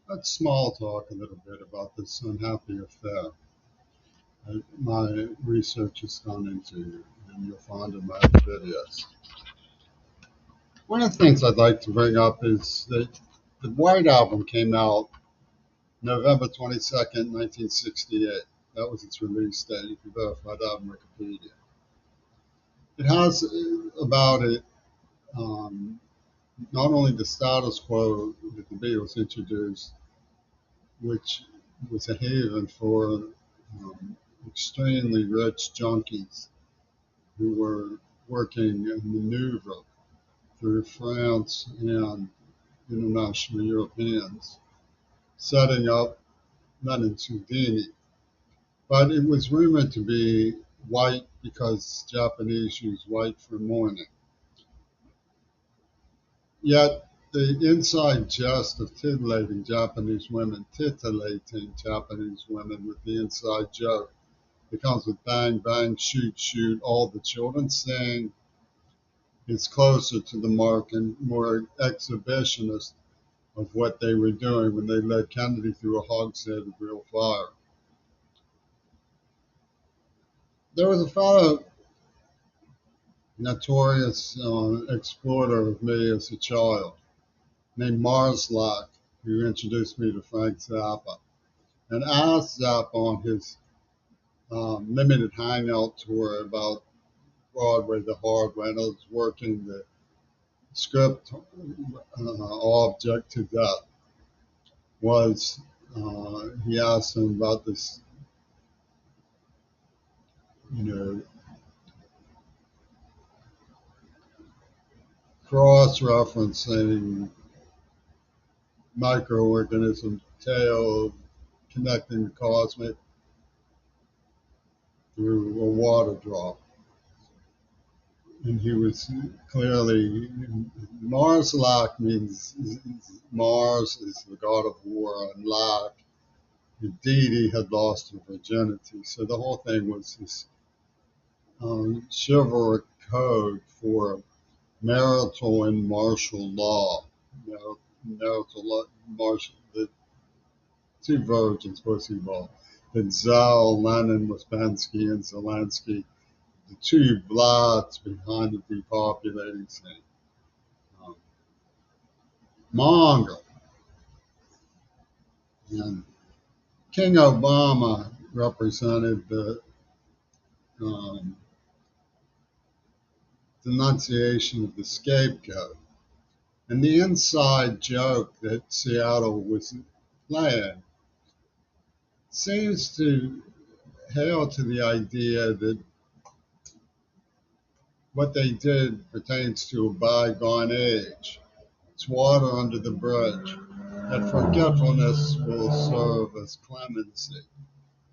Let's small talk a little bit about this unhappy affair my research has gone into, and you'll find in my videos. One of the things I'd like to bring up is that the White Album came out November 22nd, 1968. That was its release date. You can verify that on Wikipedia. It has about it not only the status quo that the Beatles introduced, which was a haven for extremely rich junkies who were working and maneuver through France and international Europeans, setting up Lenin's Houdini. But it was rumored to be white because Japanese use white for mourning. Yet the inside jest of titillating Japanese women with the inside joke. It comes with bang, bang, shoot, shoot, all the children sing. It's closer to the mark and more exhibitionist of what they were doing when they led Kennedy through a hogshead of real fire. There was a fellow, notorious exploiter of me as a child, named Marslack, who introduced me to Frank Zappa, and asked Zappa on his limited hangout tour about Broadway the hard way, and I was working the script object to death. Was he asked him about this, you know, cross-referencing microorganism tail connecting the cosmic through a water drop. And he was clearly, Mars Lak means Mars is the god of war, and Lak, the deity, had lost her virginity. So the whole thing was this chivalric code for marital and martial law. Marital law, martial, the two virgins, first of all. Then Zell, Lenin, Uspensky, and Zelensky, the two bloods behind the depopulating scene. Um, Mongol. And King Obama represented the um, denunciation of the scapegoat. And the inside joke that Seattle was playing seems to hail to the idea that what they did pertains to a bygone age. It's water under the bridge. That forgetfulness will serve as clemency.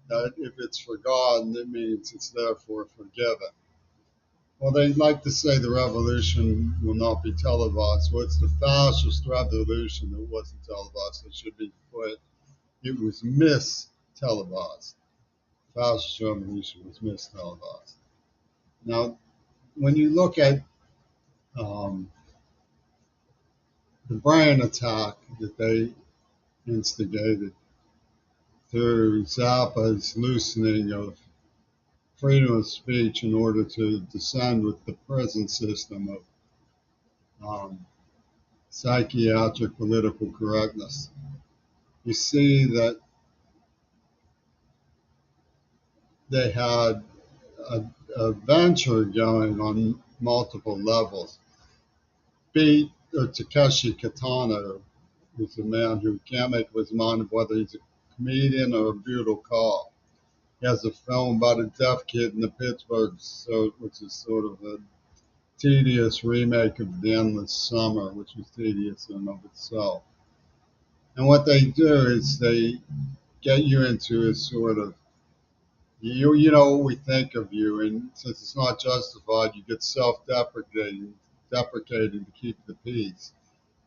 That if it's forgotten, it means it's therefore forgiven. Well, they like to say the revolution will not be televised. Well, it's the fascist revolution that wasn't televised. It should be put. It was mis-televised. Fascist revolution was mis-televised. Now, when you look at um, the brain attack that they instigated through Zappa's loosening of freedom of speech in order to descend with the present system of psychiatric political correctness. You see that they had a venture going on multiple levels. Beat Takeshi Kitano is a man who can't make up his mind of whether he's a comedian or a brutal cop. He has a film about a deaf kid in the Pittsburgh, which is sort of a tedious remake of The Endless Summer, which was tedious in and of itself. And what they do is they get you into a sort of you know what we think of you, and since it's not justified, you get deprecating to keep the peace.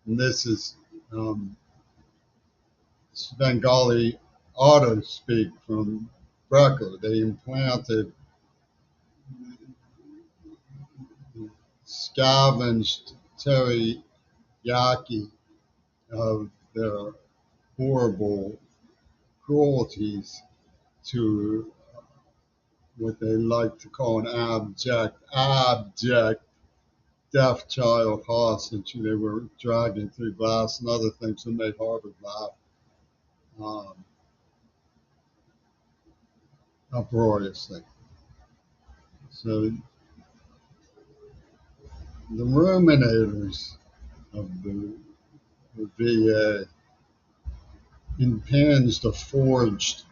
And this is um, Bengali auto speak from Brecker. They implanted scavenged teriyaki of their horrible cruelties to what they like to call an abject deaf child hostage who they were dragging through glass and other things that made Harvard laugh um, uproariously. So the ruminators of the VA impinged a forged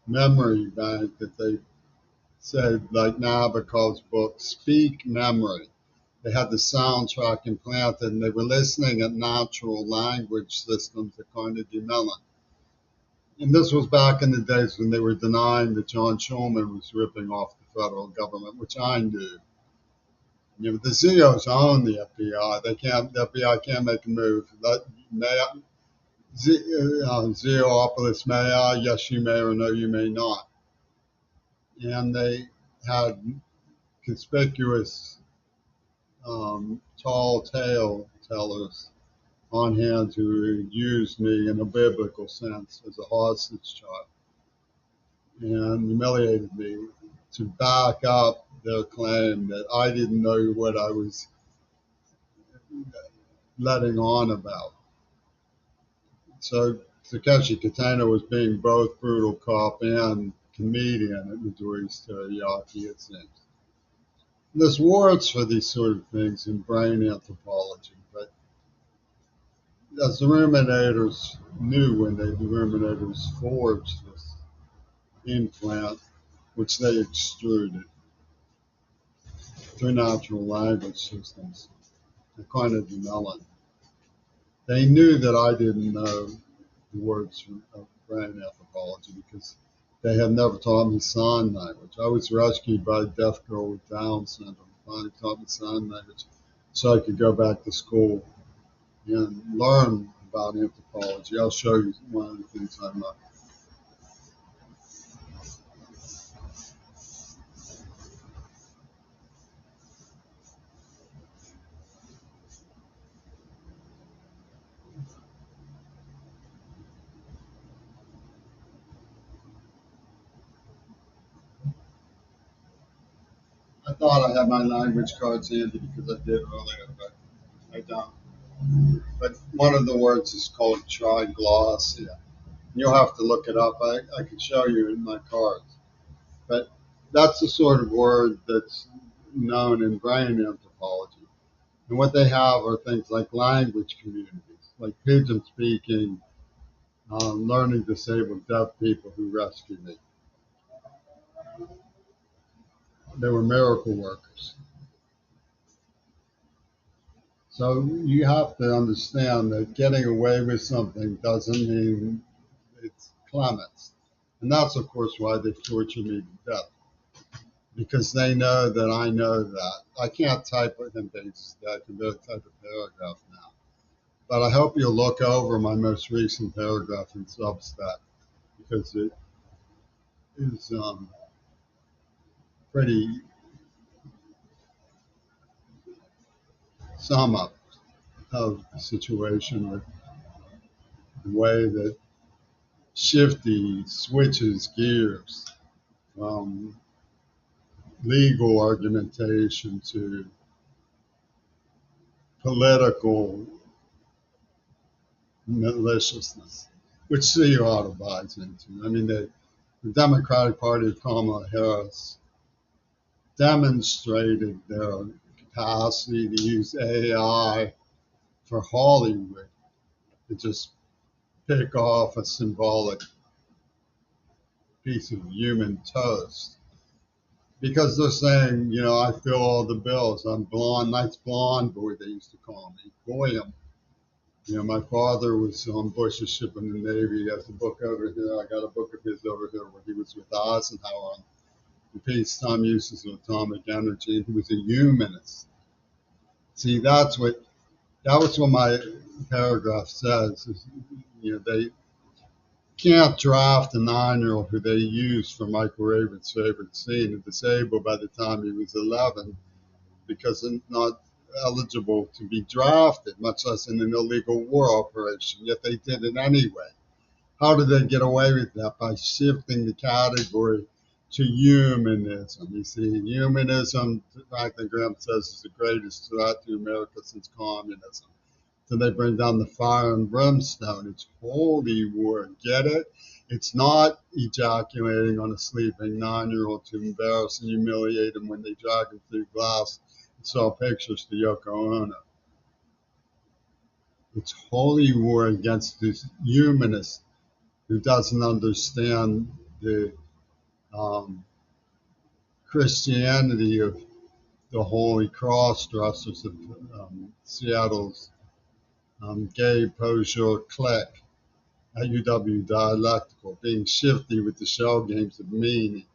memory bank that they said, like Nabokov's book, Speak Memory. They had the soundtrack implanted and they were listening at natural language systems at Carnegie Mellon. And this was back in the days when they were denying that John Schulman was ripping off the federal government, which I knew. You know, the ZEOs own the FBI. The FBI can't make a move. May I, Zeopolis, may I? Yes, you may, or no, you may not. And they had conspicuous tall tale tellers on hand who used me in a biblical sense as a hostage child and humiliated me to back up their claim that I didn't know what I was letting on about. So Takeshi Kitano was being both brutal cop and comedian at Midori's Teriyaki, it seems. There's words for these sort of things in brain anthropology, but as the Ruminators knew when the Ruminators forged this implant, which they extruded through natural language systems, the Carnegie Mellon, they knew that I didn't know the words of brain anthropology because they had never taught me sign language. I was rescued by a deaf girl with Down syndrome, finally taught me sign language so I could go back to school and learn about anthropology. I'll show you one of the things I know. I thought I had my language cards handy because I did earlier, but I don't. But one of the words is called triglossia. You'll have to look it up. I could show you in my cards. But that's the sort of word that's known in brain anthropology. And what they have are things like language communities, like pigeon speaking, learning disabled deaf people who rescued me. They were miracle workers. So you have to understand that getting away with something doesn't mean it's clements. And that's, of course, why they torture me to death, because they know that I know that. I can't type within pages that I can barely type a paragraph now. But I hope you'll look over my most recent paragraph in Substack because it is pretty sum up of the situation with the way that Shifty switches gears from legal argumentation to political maliciousness, which CEO auto buys into. I mean, the Democratic Party of Kamala Harris demonstrated their capacity to use AI for Hollywood to just pick off a symbolic piece of human toast. Because they're saying, you know, I fill all the bills. I'm blonde, nice blonde boy, they used to call me. Goyim. You know, my father was on Bush's ship in the Navy. He has a book over here. I got a book of his over here where he was with Eisenhower on the peacetime uses of atomic energy. He was a humanist. See, that was what my paragraph says. Is, you know, they can't draft a 9-year-old who they used for Michael Raven's favorite scene and disabled by the time he was 11 because they're not eligible to be drafted, much less in an illegal war operation. Yet they did it anyway. How did they get away with that? By shifting the category to humanism. You see, humanism, Franklin Graham says, is the greatest threat to America since communism. So they bring down the fire and brimstone. It's holy war. Get it? It's not ejaculating on a sleeping 9-year-old to embarrass and humiliate him when they drag him through glass and sell pictures to Yoko Ono. It's holy war against this humanist who doesn't understand the um, Christianity of the Holy Cross dressers of Seattle's gay poseur clique at UW Dialectical, being shifty with the shell games of meaning.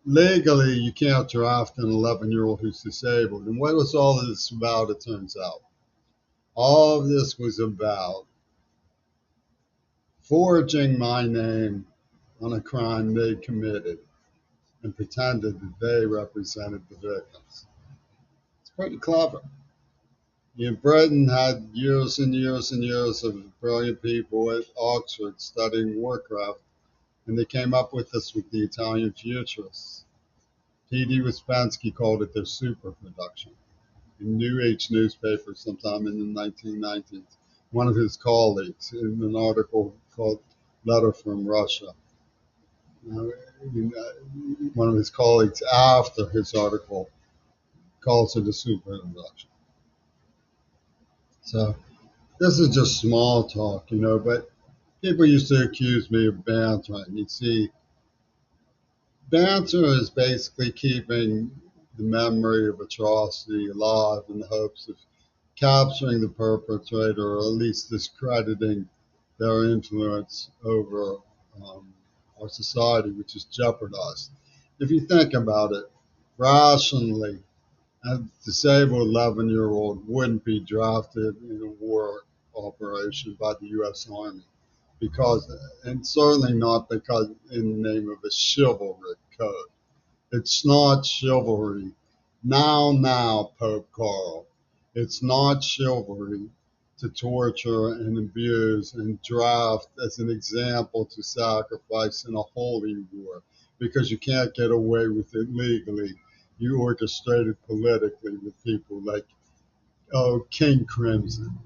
Legally, you can't draft an 11-year-old who's disabled. And what was all of this about, it turns out? All of this was about forging my name on a crime they committed and pretended that they represented the victims. It's pretty clever. Britain had years and years and years of brilliant people at Oxford studying Warcraft, and they came up with this with the Italian futurists. T.D. Ouspensky called it their super production. In New Age newspaper sometime in the 1990s, one of his colleagues, in an article called Letter from Russia, uh, one of his colleagues after his article calls it a super production. So this is just small talk, but people used to accuse me of bantering. You see, banter is basically keeping the memory of atrocity alive in the hopes of capturing the perpetrator or at least discrediting their influence over our society, which is jeopardized. If you think about it rationally, a disabled 11-year-old wouldn't be drafted in a war operation by the U.S. Army because, and certainly not because in the name of a chivalric code. It's not chivalry. Now, Pope Carl. It's not chivalry to torture and abuse and draft as an example to sacrifice in a holy war because you can't get away with it legally. You orchestrated politically with people like, oh, King Crimson.